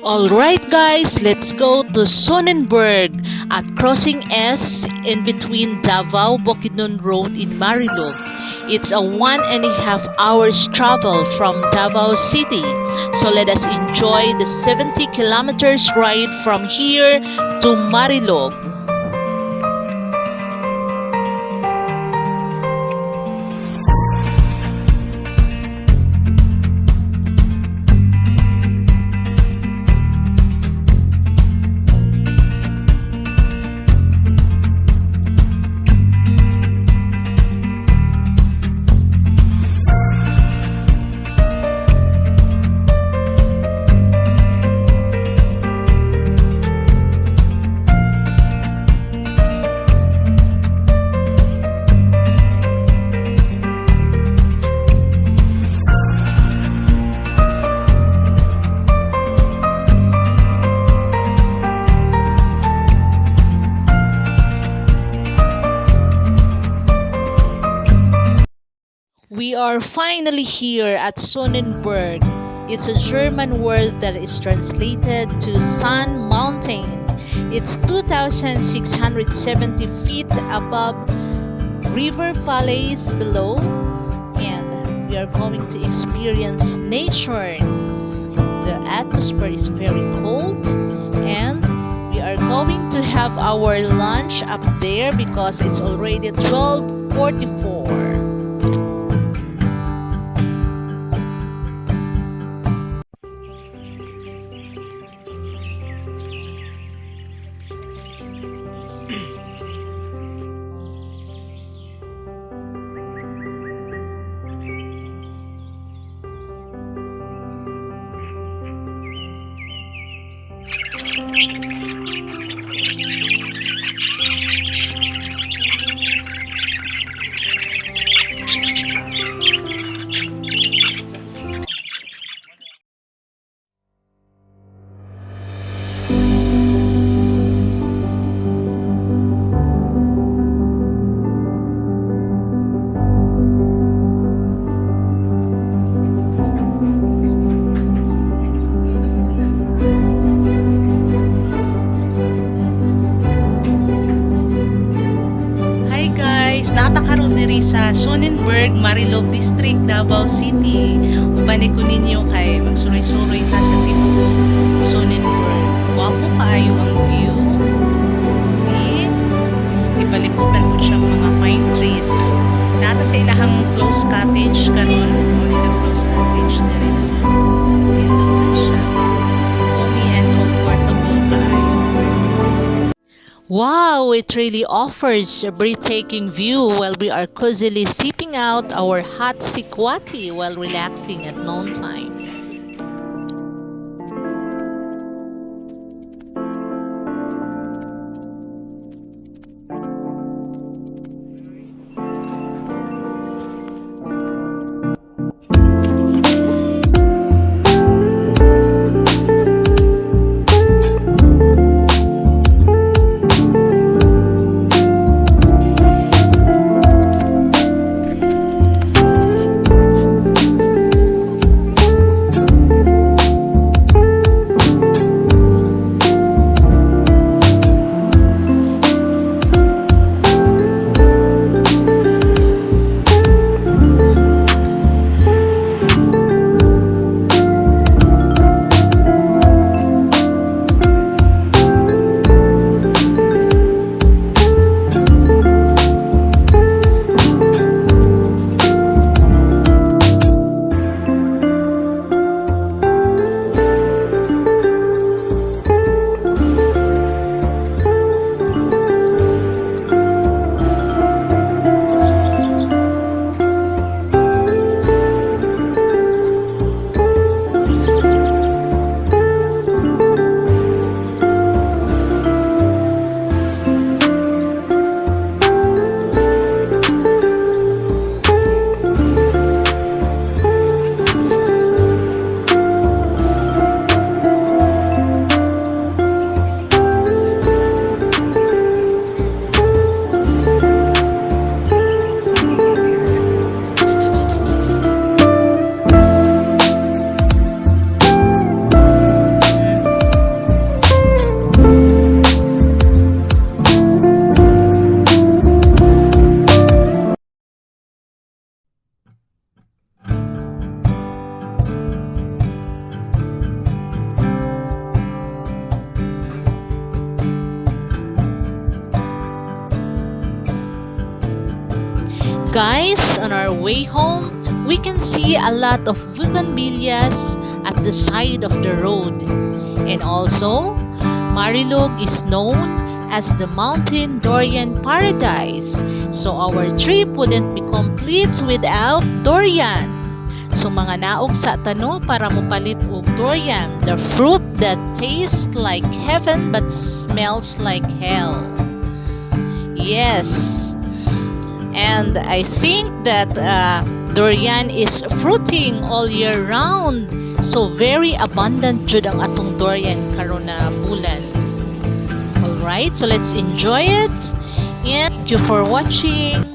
Alright guys, let's go to Sonnenberg at crossing S in between Davao Bukidnon Road in Marilog. It's a 1.5 hours travel from Davao City. So let us enjoy the 70 kilometers ride from here to Marilog. We are finally here at Sonnenberg. It's a German word that is translated to Sun Mountain. It's 2,670 feet above river valleys below, and we are going to experience nature. The atmosphere is very cold, and we are going to have our lunch up there because it's already 12:44. Natakaroon diri sa Sonnenberg, Marilog District, Davao City. Ubani ko ninyo kay magsuroy-suroy ta sa tibuok Sonnenberg. Wapo kaayo ang view. See? Ipalibutan po siyang mga pine trees. Nata sa ilahang close cottage karon. Ilang close cottage diri. Dito sa siya. Homey and comfortable kaayo. Wow, it really offers a breathtaking view while we are cozily sipping out our hot sikwati while relaxing at noontime. Guys, on our way home, we can see a lot of bougainvilleas at the side of the road. And also, Marilog is known as the mountain durian paradise. So our trip wouldn't be complete without durian. So mga naog sa tano para mopalit og durian, the fruit that tastes like heaven but smells like hell. Yes. And I think that durian is fruiting all year round. So very abundant jud ang atong durian karon na bulan. Alright, so let's enjoy it. And thank you for watching.